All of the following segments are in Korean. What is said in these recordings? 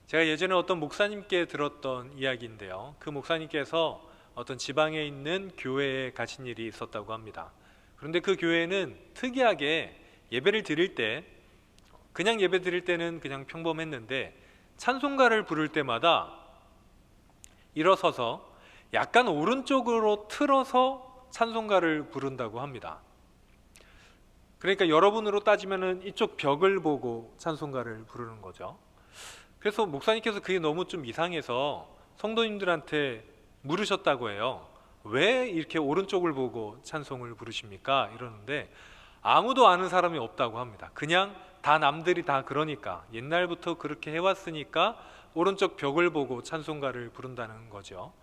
제가 예전에 어떤 목사님께 들었던 이야기인데요. 그 목사님께서 어떤 지방에 있는 교회에 가신 일이 있었다고 합니다. 그런데 그 교회는 특이하게 예배를 드릴 때, 그냥 예배 드릴 때는 그냥 평범했는데 찬송가를 부를 때마다 일어서서 약간 오른쪽으로 틀어서 찬송가를 부른다고 합니다. 그러니까 여러분으로 따지면은 이쪽 벽을 보고 찬송가를 부르는 거죠. 그래서 목사님께서 그게 너무 좀 이상해서 성도님들한테 물으셨다고 해요. 왜 이렇게 오른쪽을 보고 찬송을 부르십니까? 이러는데 아무도 아는 사람이 없다고 합니다. 그냥 다 남들이 다 그러니까, 옛날부터 그렇게 해왔으니까 오른쪽 벽을 보고 찬송가를 부른다는 거죠.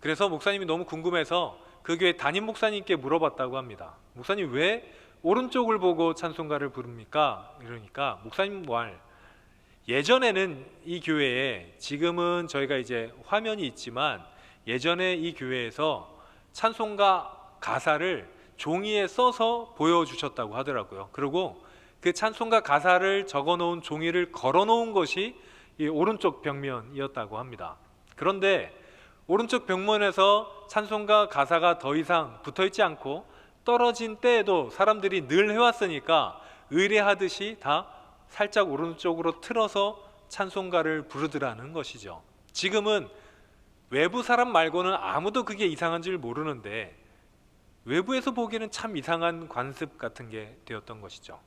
그래서 목사님이 너무 궁금해서 그 교회 담임 목사님께 물어봤다고 합니다. 목사님, 왜 오른쪽을 보고 찬송가를 부릅니까? 이러니까 목사님 말, 예전에는 이 교회에, 지금은 저희가 이제 화면이 있지만 예전에 이 교회에서 찬송가 가사를 종이에 써서 보여주셨다고 하더라고요. 그리고 그 찬송가 가사를 적어놓은 종이를 걸어놓은 것이 이 오른쪽 벽면이었다고 합니다. 그런데 오른쪽 벽면에서 찬송가 가사가 더 이상 붙어있지 않고 떨어진 때에도 사람들이 늘 해왔으니까 의뢰하듯이 다 살짝 오른쪽으로 틀어서 찬송가를 부르더라는 것이죠. 지금은 외부 사람 말고는 아무도 그게 이상한 줄 모르는데 외부에서 보기에는 참 이상한 관습 같은 게 되었던 것이죠.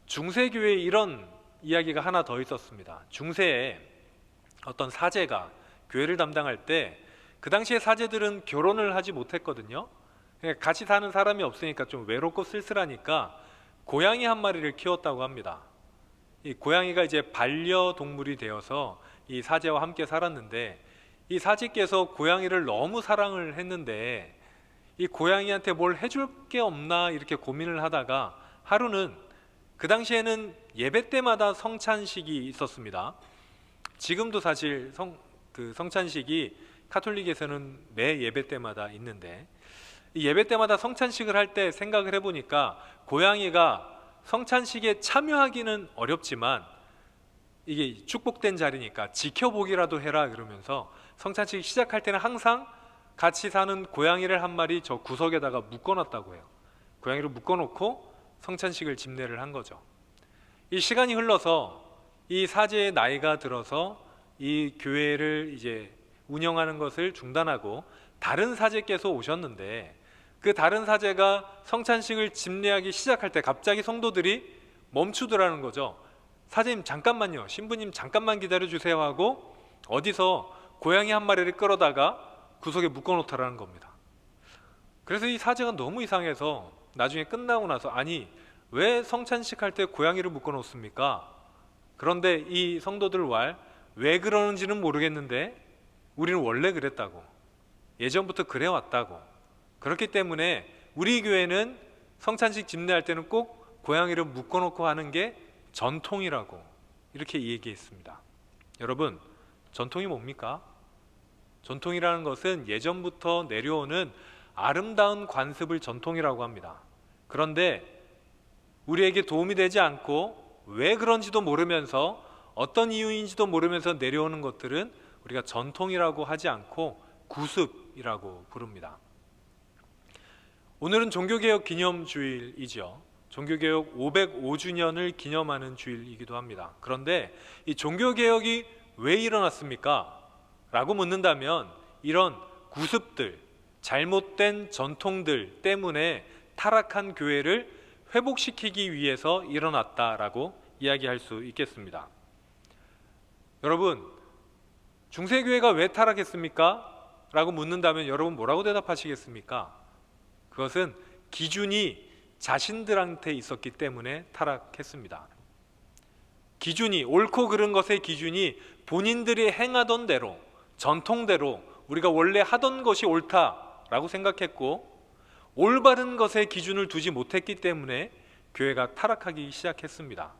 중세교회에 이런 이야기가 하나 더 있었습니다. 중세에 어떤 사제가 교회를 담당할 때, 그 당시에 사제들은 결혼을 하지 못했거든요. 같이 사는 사람이 없으니까 좀 외롭고 쓸쓸하니까 고양이 한 마리를 키웠다고 합니다. 이 고양이가 이제 반려동물이 되어서 이 사제와 함께 살았는데, 이 사제께서 고양이를 너무 사랑을 했는데 이 고양이한테 뭘 해줄 게 없나 이렇게 고민을 하다가 하루는, 그 당시에는 예배 때마다 성찬식이 있었습니다. 지금도 사실 성찬식이 카톨릭에서는 매 예배 때마다 있는데, 이 예배 때마다 성찬식을 할 때 생각을 해보니까 고양이가 성찬식에 참여하기는 어렵지만 이게 축복된 자리니까 지켜보기라도 해라 그러면서 성찬식 시작할 때는 항상 같이 사는 고양이를 한 마리 저 구석에다가 묶어놨다고 해요. 고양이를 묶어놓고 성찬식을 집례를 한 거죠. 이 시간이 흘러서 이 사제의 나이가 들어서 이 교회를 이제 운영하는 것을 중단하고 다른 사제께서 오셨는데, 그 다른 사제가 성찬식을 집례하기 시작할 때 갑자기 성도들이 멈추더라는 거죠. 사제님 잠깐만요, 신부님 잠깐만 기다려주세요 하고 어디서 고양이 한 마리를 끌어다가 구석에 묶어놓더라는 겁니다. 그래서 이 사제가 너무 이상해서 나중에 끝나고 나서, 아니 왜 성찬식 할 때 고양이를 묶어놓습니까? 그런데 이 성도들 왜 그러는지는 모르겠는데 우리는 원래 그랬다고, 예전부터 그래왔다고, 그렇기 때문에 우리 교회는 성찬식 집례할 때는 꼭 고양이를 묶어놓고 하는 게 전통이라고 이렇게 얘기했습니다. 여러분, 전통이 뭡니까? 전통이라는 것은 예전부터 내려오는 아름다운 관습을 전통이라고 합니다. 그런데 우리에게 도움이 되지 않고 왜 그런지도 모르면서, 어떤 이유인지도 모르면서 내려오는 것들은 우리가 전통이라고 하지 않고 구습이라고 부릅니다. 오늘은 종교개혁 기념주일이죠. 종교개혁 505주년을 기념하는 주일이기도 합니다. 그런데 이 종교개혁이 왜 일어났습니까? 라고 묻는다면 이런 구습들, 잘못된 전통들 때문에 타락한 교회를 회복시키기 위해서 일어났다라고 이야기할 수 있겠습니다. 여러분, 중세교회가 왜 타락했습니까? 라고 묻는다면 여러분 뭐라고 대답하시겠습니까? 그것은 기준이 자신들한테 있었기 때문에 타락했습니다. 기준이, 옳고 그른 것의 기준이 본인들이 행하던 대로, 전통대로 우리가 원래 하던 것이 옳다라고 생각했고, 올바른 것에 기준을 두지 못했기 때문에 교회가 타락하기 시작했습니다.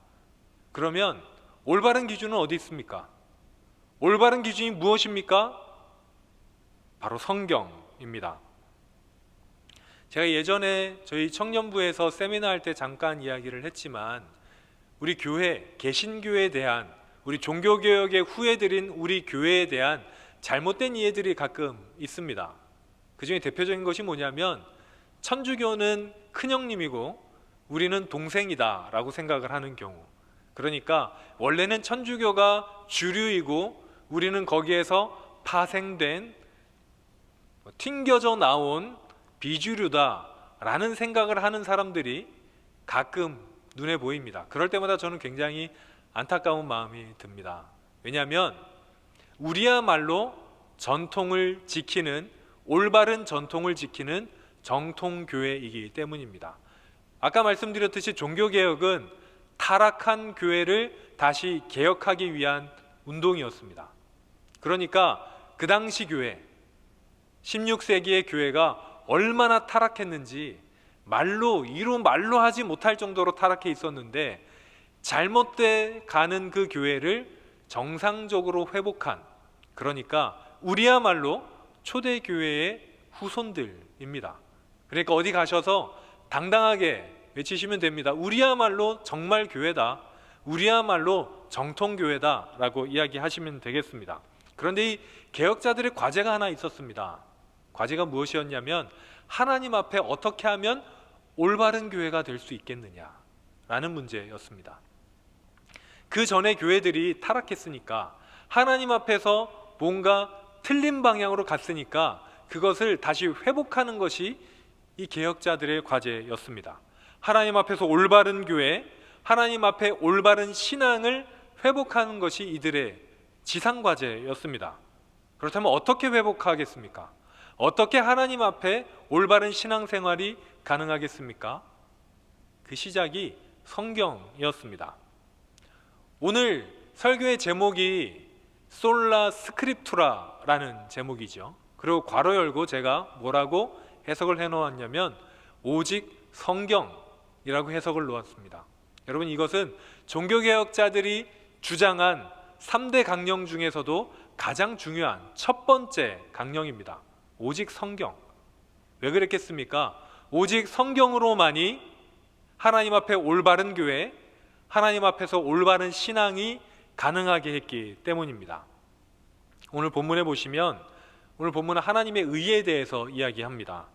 그러면 올바른 기준은 어디 있습니까? 올바른 기준이 무엇입니까? 바로 성경입니다. 제가 예전에 저희 청년부에서 세미나 할 때 잠깐 이야기를 했지만, 우리 교회, 개신교에 대한 우리 종교개혁의 후예들인 우리 교회에 대한 잘못된 이해들이 가끔 있습니다. 그 중에 대표적인 것이 뭐냐면 천주교는 큰형님이고 우리는 동생이다 라고 생각을 하는 경우, 그러니까 원래는 천주교가 주류이고 우리는 거기에서 파생된 튕겨져 나온 비주류다 라는 생각을 하는 사람들이 가끔 눈에 보입니다. 그럴 때마다 저는 굉장히 안타까운 마음이 듭니다. 왜냐하면 우리야말로 전통을 지키는, 올바른 전통을 지키는 정통교회이기 때문입니다. 아까 말씀드렸듯이 종교개혁은 타락한 교회를 다시 개혁하기 위한 운동이었습니다. 그러니까 그 당시 교회, 16세기의 교회가 얼마나 타락했는지 이루 말로 하지 못할 정도로 타락해 있었는데, 잘못돼 가는 그 교회를 정상적으로 회복한, 그러니까 우리야말로 초대교회의 후손들입니다. 그러니까 어디 가셔서 당당하게 외치시면 됩니다. 우리야말로 정말 교회다, 우리야말로 정통교회다 라고 이야기하시면 되겠습니다. 그런데 이 개혁자들의 과제가 하나 있었습니다. 과제가 무엇이었냐면 하나님 앞에 어떻게 하면 올바른 교회가 될 수 있겠느냐 라는 문제였습니다. 그 전에 교회들이 타락했으니까, 하나님 앞에서 뭔가 틀린 방향으로 갔으니까 그것을 다시 회복하는 것이 이 개혁자들의 과제였습니다. 하나님 앞에서 올바른 교회, 하나님 앞에 올바른 신앙을 회복하는 것이 이들의 지상과제였습니다. 그렇다면 어떻게 회복하겠습니까? 어떻게 하나님 앞에 올바른 신앙생활이 가능하겠습니까? 그 시작이 성경이었습니다. 오늘 설교의 제목이 솔라 스크립투라라는 제목이죠. 그리고 괄호 열고 제가 뭐라고 해석을 해놓았냐면 오직 성경이라고 해석을 놓았습니다. 여러분, 이것은 종교개혁자들이 주장한 3대 강령 중에서도 가장 중요한 첫 번째 강령입니다. 오직 성경. 왜 그랬겠습니까? 오직 성경으로만이 하나님 앞에 올바른 교회, 하나님 앞에서 올바른 신앙이 가능하게 했기 때문입니다. 오늘 본문에 보시면, 오늘 본문은 하나님의 의에 대해서 이야기합니다.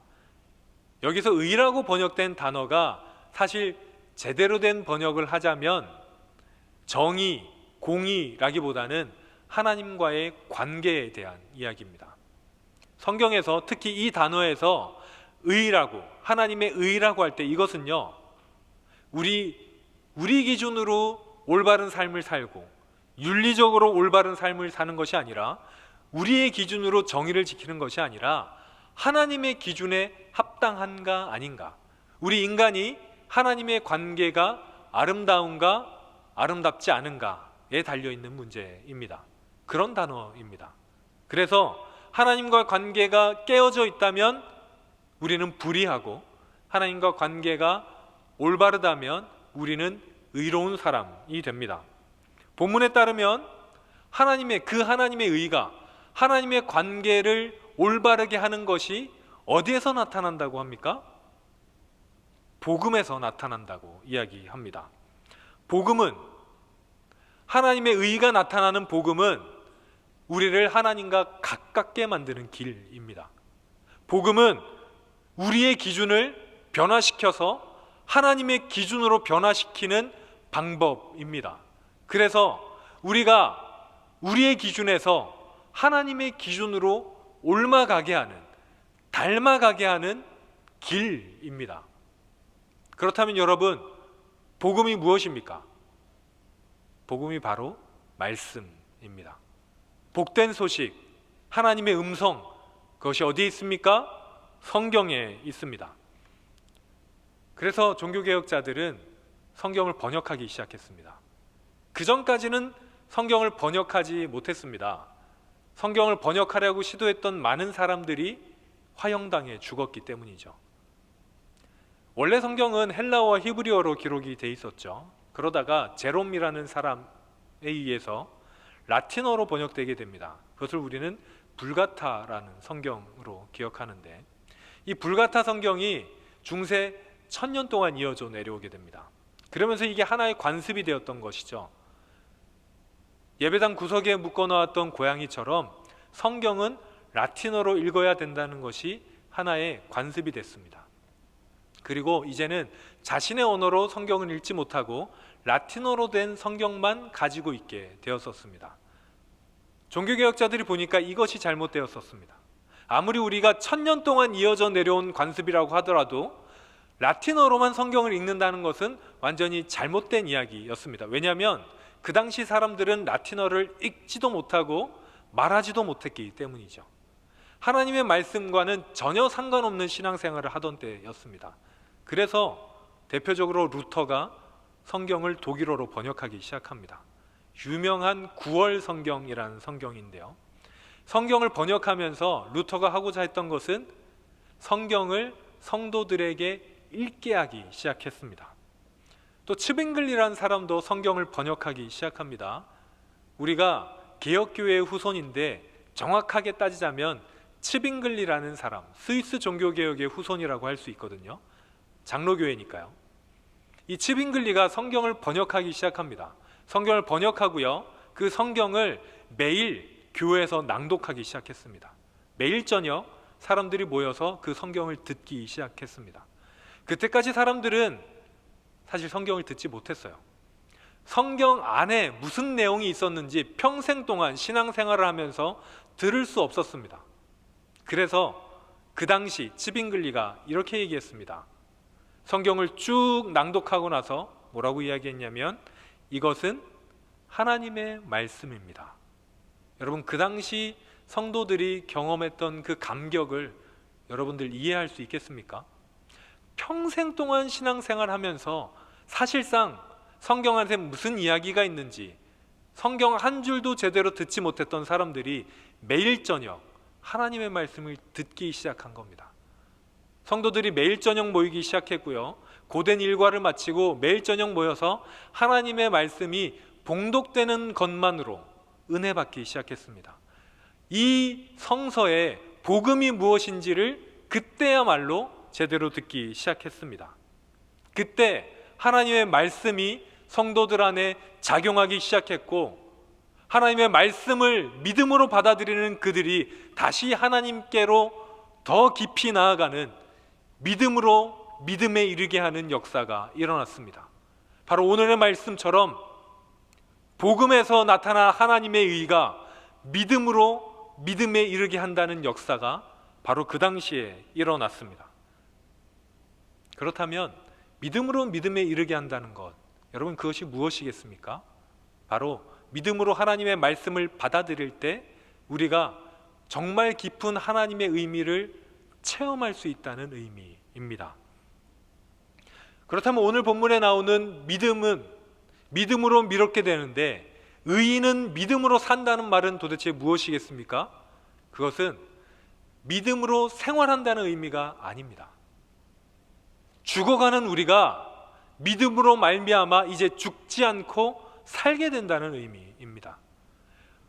여기서 의라고 번역된 단어가 사실 제대로 된 번역을 하자면 정의, 공의라기보다는 하나님과의 관계에 대한 이야기입니다. 성경에서 특히 이 단어에서 의라고, 하나님의 의라고 할 때 이것은요, 우리 기준으로 올바른 삶을 살고 윤리적으로 올바른 삶을 사는 것이 아니라, 우리의 기준으로 정의를 지키는 것이 아니라 하나님의 기준에 합당한가 아닌가, 우리 인간이 하나님의 관계가 아름다운가 아름답지 않은가에 달려있는 문제입니다. 그런 단어입니다. 그래서 하나님과 관계가 깨어져 있다면 우리는 불의하고, 하나님과 관계가 올바르다면 우리는 의로운 사람이 됩니다. 본문에 따르면 하나님의 의가 하나님의 관계를 올바르게 하는 것이 어디에서 나타난다고 합니까? 복음에서 나타난다고 이야기합니다. 복음은, 하나님의 의가 나타나는 복음은 우리를 하나님과 가깝게 만드는 길입니다. 복음은 우리의 기준을 변화시켜서 하나님의 기준으로 변화시키는 방법입니다. 그래서 우리가 우리의 기준에서 하나님의 기준으로 옮아가게 하는, 닮아가게 하는 길입니다. 그렇다면 여러분, 복음이 무엇입니까? 복음이 바로 말씀입니다. 복된 소식, 하나님의 음성, 그것이 어디에 있습니까? 성경에 있습니다. 그래서 종교개혁자들은 성경을 번역하기 시작했습니다. 그 전까지는 성경을 번역하지 못했습니다. 성경을 번역하려고 시도했던 많은 사람들이 화형당해 죽었기 때문이죠. 원래 성경은 헬라어와 히브리어로 기록이 돼 있었죠. 그러다가 제롬이라는 사람에 의해서 라틴어로 번역되게 됩니다. 그것을 우리는 불가타라는 성경으로 기억하는데, 이 불가타 성경이 중세 1000년 동안 이어져 내려오게 됩니다. 그러면서 이게 하나의 관습이 되었던 것이죠. 예배당 구석에 묶어놓았던 고양이처럼 성경은 라틴어로 읽어야 된다는 것이 하나의 관습이 됐습니다. 그리고 이제는 자신의 언어로 성경을 읽지 못하고 라틴어로 된 성경만 가지고 있게 되었었습니다. 종교개혁자들이 보니까 이것이 잘못되었었습니다. 아무리 우리가 1000년 동안 이어져 내려온 관습이라고 하더라도 라틴어로만 성경을 읽는다는 것은 완전히 잘못된 이야기였습니다. 왜냐하면 그 당시 사람들은 라틴어를 읽지도 못하고 말하지도 못했기 때문이죠. 하나님의 말씀과는 전혀 상관없는 신앙생활을 하던 때였습니다. 그래서 대표적으로 루터가 성경을 독일어로 번역하기 시작합니다. 유명한 구월 성경이라는 성경인데요, 성경을 번역하면서 루터가 하고자 했던 것은 성경을 성도들에게 읽게 하기 시작했습니다. 또 츠빙글리라는 사람도 성경을 번역하기 시작합니다. 우리가 개혁교회의 후손인데 정확하게 따지자면 츠빙글리라는 사람, 스위스 종교개혁의 후손이라고 할 수 있거든요. 장로교회니까요. 이 츠빙글리가 성경을 번역하기 시작합니다. 성경을 번역하고요, 그 성경을 매일 교회에서 낭독하기 시작했습니다. 매일 저녁 사람들이 모여서 그 성경을 듣기 시작했습니다. 그때까지 사람들은 사실 성경을 듣지 못했어요. 성경 안에 무슨 내용이 있었는지 평생 동안 신앙생활을 하면서 들을 수 없었습니다. 그래서 그 당시 츠빙글리가 이렇게 얘기했습니다. 성경을 쭉 낭독하고 나서 뭐라고 이야기했냐면, 이것은 하나님의 말씀입니다. 여러분, 그 당시 성도들이 경험했던 그 감격을 여러분들 이해할 수 있겠습니까? 평생 동안 신앙생활 하면서 사실상 성경 안에 무슨 이야기가 있는지 성경 한 줄도 제대로 듣지 못했던 사람들이 매일 저녁 하나님의 말씀을 듣기 시작한 겁니다. 성도들이 매일 저녁 모이기 시작했고요, 고된 일과를 마치고 매일 저녁 모여서 하나님의 말씀이 봉독되는 것만으로 은혜 받기 시작했습니다. 이 성서의 복음이 무엇인지를 그때야말로 제대로 듣기 시작했습니다. 그때 하나님의 말씀이 성도들 안에 작용하기 시작했고, 하나님의 말씀을 믿음으로 받아들이는 그들이 다시 하나님께로 더 깊이 나아가는 믿음으로 믿음에 이르게 하는 역사가 일어났습니다. 바로 오늘의 말씀처럼 복음에서 나타난 하나님의 의가 믿음으로 믿음에 이르게 한다는 역사가 바로 그 당시에 일어났습니다. 그렇다면 믿음으로 믿음에 이르게 한다는 것, 여러분 그것이 무엇이겠습니까? 바로 믿음으로 하나님의 말씀을 받아들일 때 우리가 정말 깊은 하나님의 의미를 체험할 수 있다는 의미입니다. 그렇다면 오늘 본문에 나오는 믿음은 믿음으로 믿게 되는데, 의인은 믿음으로 산다는 말은 도대체 무엇이겠습니까? 그것은 믿음으로 생활한다는 의미가 아닙니다. 죽어가는 우리가 믿음으로 말미암아 이제 죽지 않고 살게 된다는 의미입니다.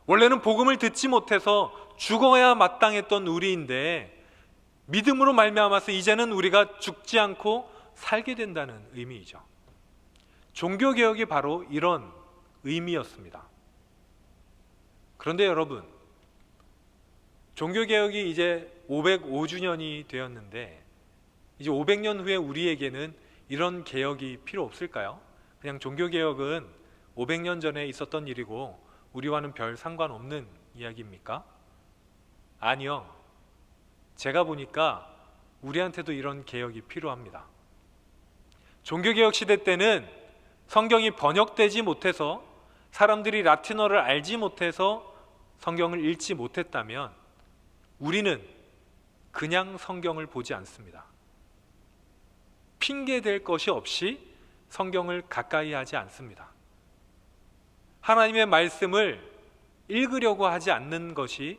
원래는 복음을 듣지 못해서 죽어야 마땅했던 우리인데, 믿음으로 말미암아서 이제는 우리가 죽지 않고 살게 된다는 의미이죠. 종교개혁이 바로 이런 의미였습니다. 그런데 여러분, 종교개혁이 이제 505주년이 되었는데, 이제 500년 후에 우리에게는 이런 개혁이 필요 없을까요? 그냥 종교개혁은 500년 전에 있었던 일이고 우리와는 별 상관없는 이야기입니까? 아니요. 제가 보니까 우리한테도 이런 개혁이 필요합니다. 종교개혁 시대 때는 성경이 번역되지 못해서, 사람들이 라틴어를 알지 못해서 성경을 읽지 못했다면 우리는 그냥 성경을 보지 않습니다. 핑계댈 것이 없이 성경을 가까이 하지 않습니다. 하나님의 말씀을 읽으려고 하지 않는 것이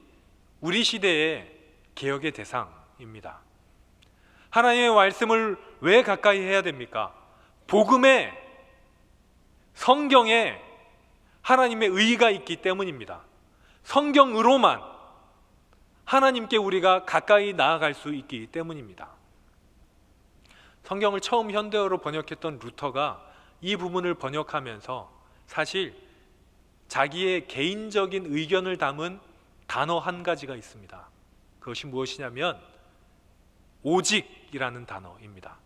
우리 시대의 개혁의 대상입니다. 하나님의 말씀을 왜 가까이 해야 됩니까? 복음에, 성경에 하나님의 의가 있기 때문입니다. 성경으로만 하나님께 우리가 가까이 나아갈 수 있기 때문입니다. 성경을 처음 현대어로 번역했던 루터가 이 부분을 번역하면서 사실 자기의 개인적인 의견을 담은 단어 한 가지가 있습니다. 그것이 무엇이냐면 오직이라는 단어입니다.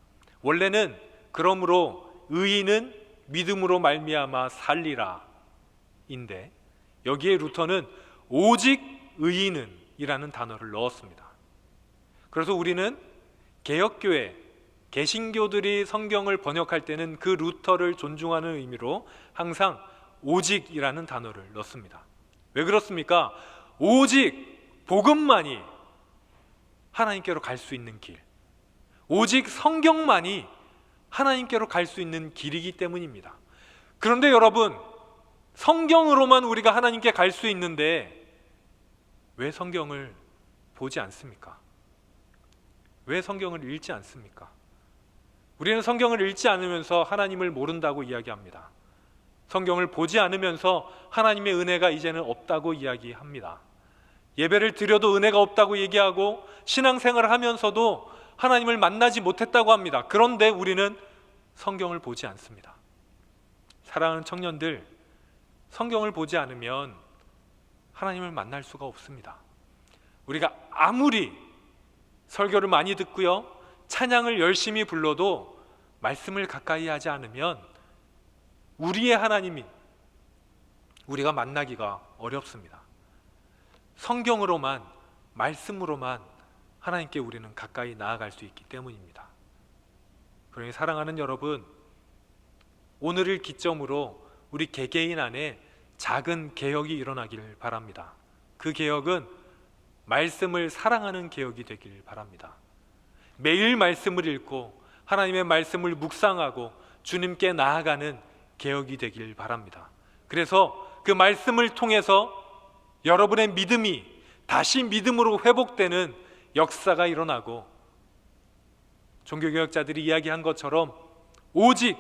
원래는 그러므로 의인은 믿음으로 말미암아 살리라 인데, 여기에 루터는 오직 의인은 이라는 단어를 넣었습니다. 그래서 우리는 개혁교회, 개신교들이 성경을 번역할 때는 그 루터를 존중하는 의미로 항상 오직이라는 단어를 넣습니다. 왜 그렇습니까? 오직 복음만이 하나님께로 갈 수 있는 길, 오직 성경만이 하나님께로 갈 수 있는 길이기 때문입니다. 그런데 여러분, 성경으로만 우리가 하나님께 갈 수 있는데 왜 성경을 보지 않습니까? 왜 성경을 읽지 않습니까? 우리는 성경을 읽지 않으면서 하나님을 모른다고 이야기합니다. 성경을 보지 않으면서 하나님의 은혜가 이제는 없다고 이야기합니다. 예배를 드려도 은혜가 없다고 얘기하고 신앙생활을 하면서도 하나님을 만나지 못했다고 합니다. 그런데 우리는 성경을 보지 않습니다. 사랑하는 청년들, 성경을 보지 않으면 하나님을 만날 수가 없습니다. 우리가 아무리 설교를 많이 듣고요, 찬양을 열심히 불러도 말씀을 가까이 하지 않으면 우리의 하나님이 우리가 만나기가 어렵습니다. 성경으로만, 말씀으로만 하나님께 우리는 가까이 나아갈 수 있기 때문입니다. 그러니 사랑하는 여러분, 오늘을 기점으로 우리 개개인 안에 작은 개혁이 일어나길 바랍니다. 그 개혁은 말씀을 사랑하는 개혁이 되길 바랍니다. 매일 말씀을 읽고 하나님의 말씀을 묵상하고 주님께 나아가는 개혁이 되길 바랍니다. 그래서 그 말씀을 통해서 여러분의 믿음이 다시 믿음으로 회복되는 역사가 일어나고, 종교개혁자들이 이야기한 것처럼 오직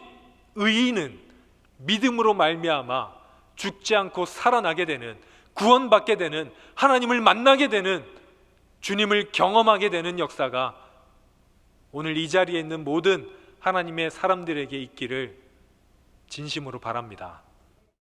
의인은 믿음으로 말미암아 죽지 않고 살아나게 되는, 구원받게 되는, 하나님을 만나게 되는, 주님을 경험하게 되는 역사가 오늘 이 자리에 있는 모든 하나님의 사람들에게 있기를 진심으로 바랍니다.